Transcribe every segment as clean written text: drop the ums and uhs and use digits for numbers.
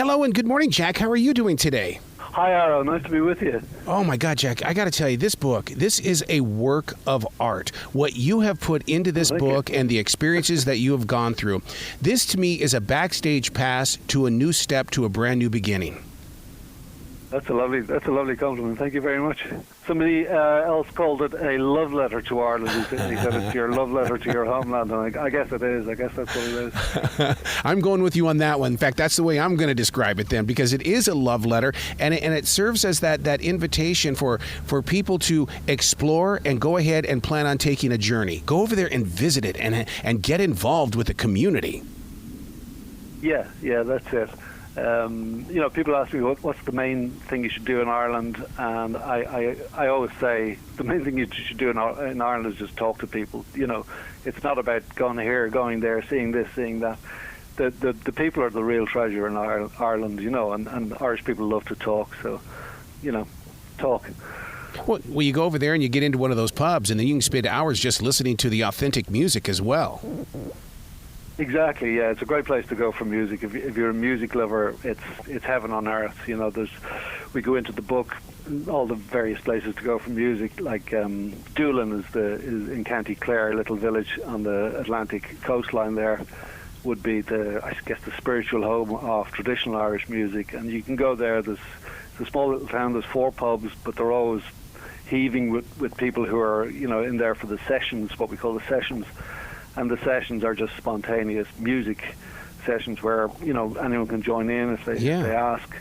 Hello and good morning, Jack. How are you doing today? Hi, Eire. Nice to be with you. Oh, my God, Jack. I got to tell you, this book, this is a work of art. What you have put into this book and the experiences that you have gone through, this to me is a backstage pass to a new step, to a brand new beginning. That's a lovely compliment. Thank you very much. Somebody else called it a love letter to Ireland. He said it's your love letter to your homeland, and I guess it is. I guess that's what it is. I'm going with you on that one. In fact, that's the way I'm going to describe it then, because it is a love letter, and it serves as that invitation for people to explore and go ahead and plan on taking a journey. Go over there and visit it and get involved with the community. Yeah, that's it. People ask me what's the main thing you should do in Ireland, and I always say the main thing you should do in Ireland is just talk to people. It's not about going here, going there, seeing this, seeing that. The people are the real treasure in Ireland, and Irish people love to talk, so, talk. Well, you go over there and you get into one of those pubs, and then you can spend hours just listening to the authentic music as well. Exactly, yeah. It's a great place to go for music. If you're a music lover, it's heaven on earth. We go into the book all the various places to go for music. Like Dublin is in County Clare, a little village on the Atlantic coastline. There would be the spiritual home of traditional Irish music, and you can go there. It's a small little town. There's 4 pubs, but they're always heaving with people who are in there for the sessions, what we call the sessions. And the sessions are just spontaneous music sessions where anyone can join in if they ask.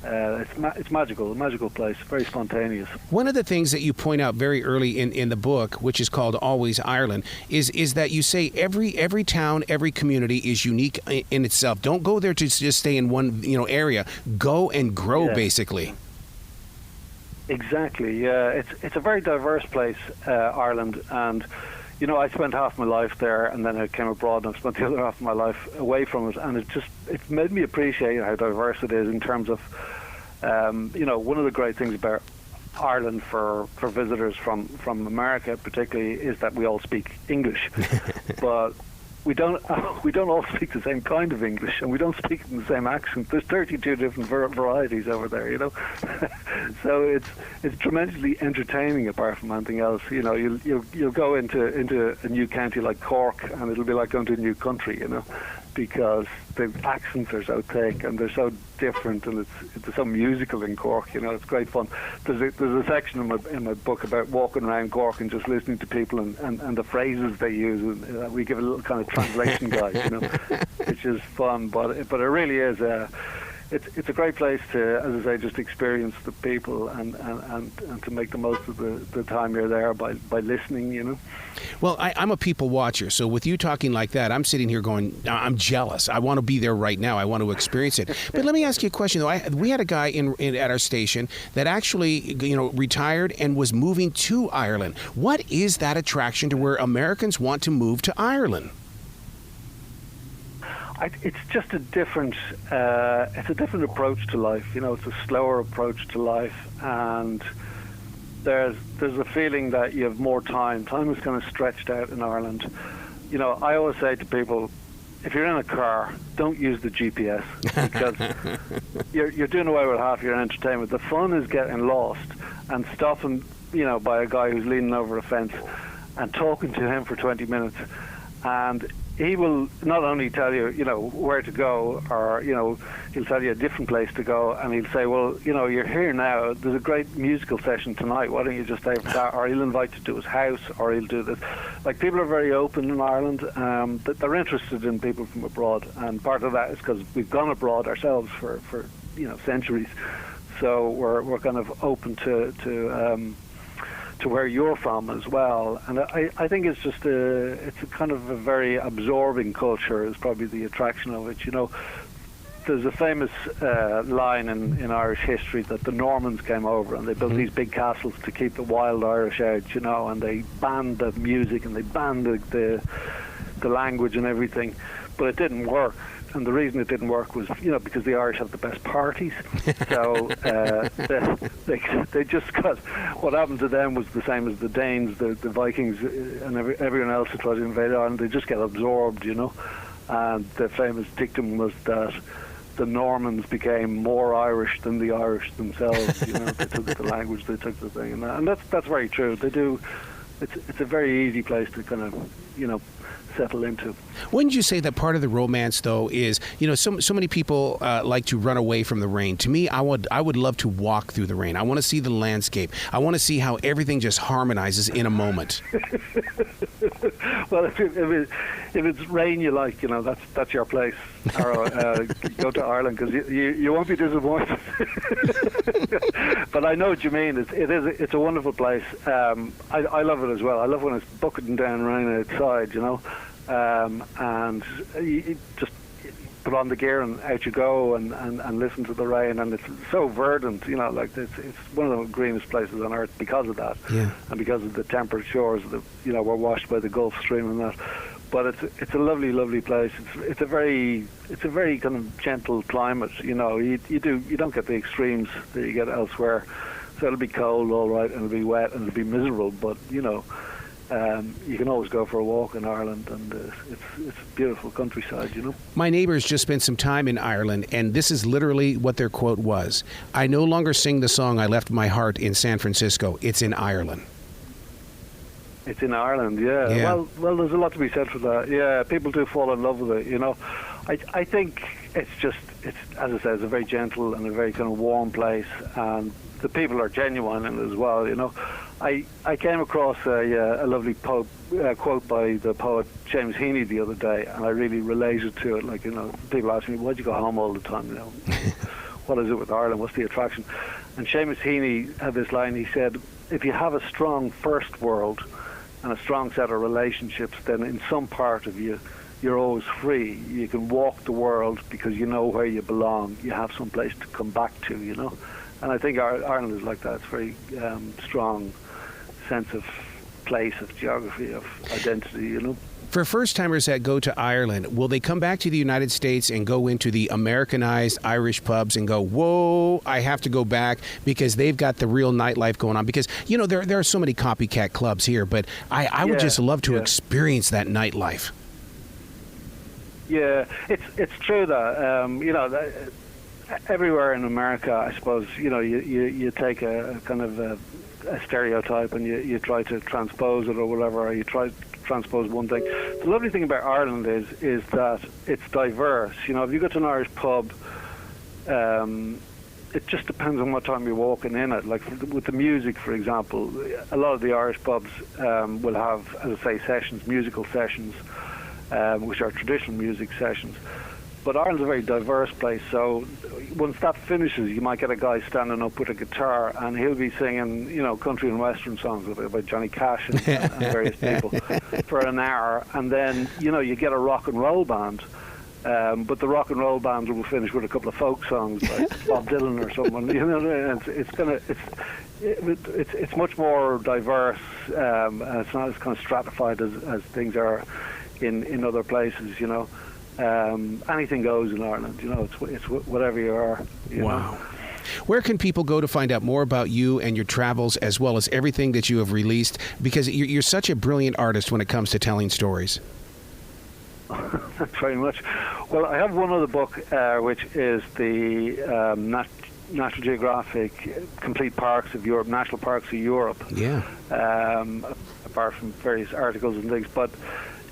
It's magical, a magical place, very spontaneous. One of the things that you point out very early in the book, which is called Always Ireland, is that you say every town, every community is unique in itself. Don't go there to just stay in one area. Go and grow, basically. Exactly. Yeah, it's a very diverse place, Ireland, and. I spent half my life there, and then I came abroad, and I've spent the other half of my life away from it, and it made me appreciate how diverse it is in terms of, one of the great things about Ireland for visitors from America particularly is that we all speak English, but we don't all speak the same kind of English, and we don't speak in the same accent. There's 32 different varieties over there, So it's tremendously entertaining apart from anything else. You'll go into a new county like Cork, and it'll be like going to a new country, because the accents are so thick and they're so different, and it's so musical in Cork. It's great fun. There's a section in my book about walking around Cork and just listening to people and the phrases they use, and we give a little kind of translation guide, which is fun. But it really is it's a great place to, as I say, just experience the people and to make the most of the time you're there by listening, Well, I'm a people watcher, so with you talking like that, I'm sitting here going, I'm jealous. I want to be there right now. I want to experience it. But let me ask you a question, though. We had a guy at our station that actually, retired and was moving to Ireland. What is that attraction to where Americans want to move to Ireland? It's just a different approach to life. It's a slower approach to life, and there's a feeling that you have more time. Time is kind of stretched out in Ireland. I always say to people, if you're in a car, don't use the GPS, because you're doing away with half your entertainment. The fun is getting lost and stopping, by a guy who's leaning over a fence and talking to him for 20 minutes, and he will not only tell you, where to go, or, he'll tell you a different place to go, and he'll say, well, you're here now, there's a great musical session tonight, why don't you just stay for that? Or he'll invite you to his house, or he'll do this. Like, people are very open in Ireland, they're interested in people from abroad, and part of that is because we've gone abroad ourselves for centuries, so we're kind of open to where you're from as well, and I think it's just it's a kind of a very absorbing culture is probably the attraction of it. There's a famous line in Irish history that the Normans came over and they built these big castles to keep the wild Irish out, and they banned the music and they banned the language and everything, but it didn't work. And the reason it didn't work was, because the Irish have the best parties. So they just got, what happened to them was the same as the Danes, the Vikings, and everyone else who tried to invade Ireland. They just get absorbed, And the famous dictum was that the Normans became more Irish than the Irish themselves. You know, they took the language, they took the thing, and that's very true. They do. It's a very easy place to kind of, you know, settle into. Wouldn't you say that part of the romance, though, is, you know, so many people like to run away from the rain. To me, I would love to walk through the rain. I want to see the landscape. I want to see how everything just harmonizes in a moment. Well, if it's rain you like, you know, that's your place. Go to Ireland, because you won't be disappointed. But I know what you mean. It's a wonderful place. I love it as well. I love when it's bucketing down rain outside, you know. And you just put on the gear and out you go, and listen to the rain, and it's so verdant, you know, like it's one of the greenest places on earth because of that. Yeah. And because of the temperate shores that, you know, were washed by the Gulf Stream and that. But it's a lovely place. It's a very kind of gentle climate, you know. You don't get the extremes that you get elsewhere. So it'll be cold, all right, and it'll be wet and it'll be miserable, but, you know, you can always go for a walk in Ireland, and it's beautiful countryside, you know. My neighbors just spent some time in Ireland, and this is literally what their quote was. "I no longer sing the song I left my heart in San Francisco. It's in Ireland." It's in Ireland, yeah. Well, there's a lot to be said for that. Yeah, people do fall in love with it, you know. I think it's as I said, it's a very gentle and a very kind of warm place, and the people are genuine in it as well, you know. I came across a lovely quote by the poet Seamus Heaney the other day, and I really related to it. Like, you know, people ask me, "Why'd you go home all the time?" You know, what is it with Ireland? What's the attraction? And Seamus Heaney had this line. He said, "If you have a strong first world and a strong set of relationships, then in some part of you, you're always free. You can walk the world because you know where you belong. You have some place to come back to, you know." And I think Ireland is like that. It's very strong sense of place, of geography, of identity, you know. For first-timers that go to Ireland, will they come back to the United States and go into the Americanized Irish pubs and go, "Whoa, I have to go back," because they've got the real nightlife going on? Because, you know, there are so many copycat clubs here, but I would just love to experience that nightlife. Yeah, it's true that, you know, everywhere in America, I suppose, you know, you take a kind of a stereotype and you try to transpose it or whatever, or you try to transpose one thing. The lovely thing about Ireland is that it's diverse. You know, if you go to an Irish pub, it just depends on what time you're walking in it. Like with the music, for example, a lot of the Irish pubs will have, as I say, sessions, musical sessions, which are traditional music sessions. But Ireland's a very diverse place, so once that finishes, you might get a guy standing up with a guitar, and he'll be singing, you know, country and western songs by Johnny Cash and various people for an hour, and then, you know, you get a rock and roll band, but the rock and roll band will finish with a couple of folk songs by Bob Dylan or someone. You know, it's much more diverse. It's not as kind of stratified as things are in other places, you know. Anything goes in Ireland, you know. It's whatever you are. You know? Where can people go to find out more about you and your travels, as well as everything that you have released? Because you're such a brilliant artist when it comes to telling stories. Thanks very much. Well, I have one other book, which is the National Geographic Complete Parks of Europe, National Parks of Europe. Yeah. Apart from various articles and things, but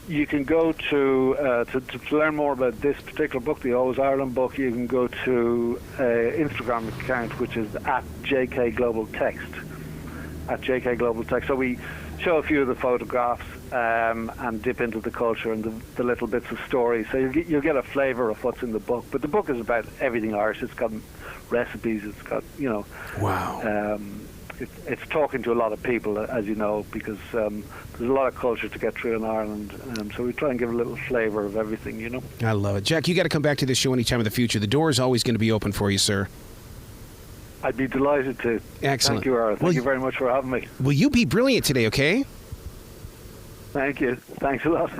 you can go to learn more about this particular book, the Always Ireland book. You can go to Instagram account, which is at JK Global Text. At JK Global Text. So we show a few of the photographs and dip into the culture and the little bits of story. So you'll get a flavour of what's in the book. But the book is about everything Irish. It's got recipes. It's got, you know. Wow. It's talking to a lot of people, as you know, because there's a lot of culture to get through in Ireland. So we try and give a little flavour of everything, you know. I love it. Jack, you got to come back to this show anytime in the future. The door is always going to be open for you, sir. I'd be delighted to. Excellent. Thank you, Ira. Thank you very much for having me. Will you be brilliant today, okay? Thank you. Thanks a lot.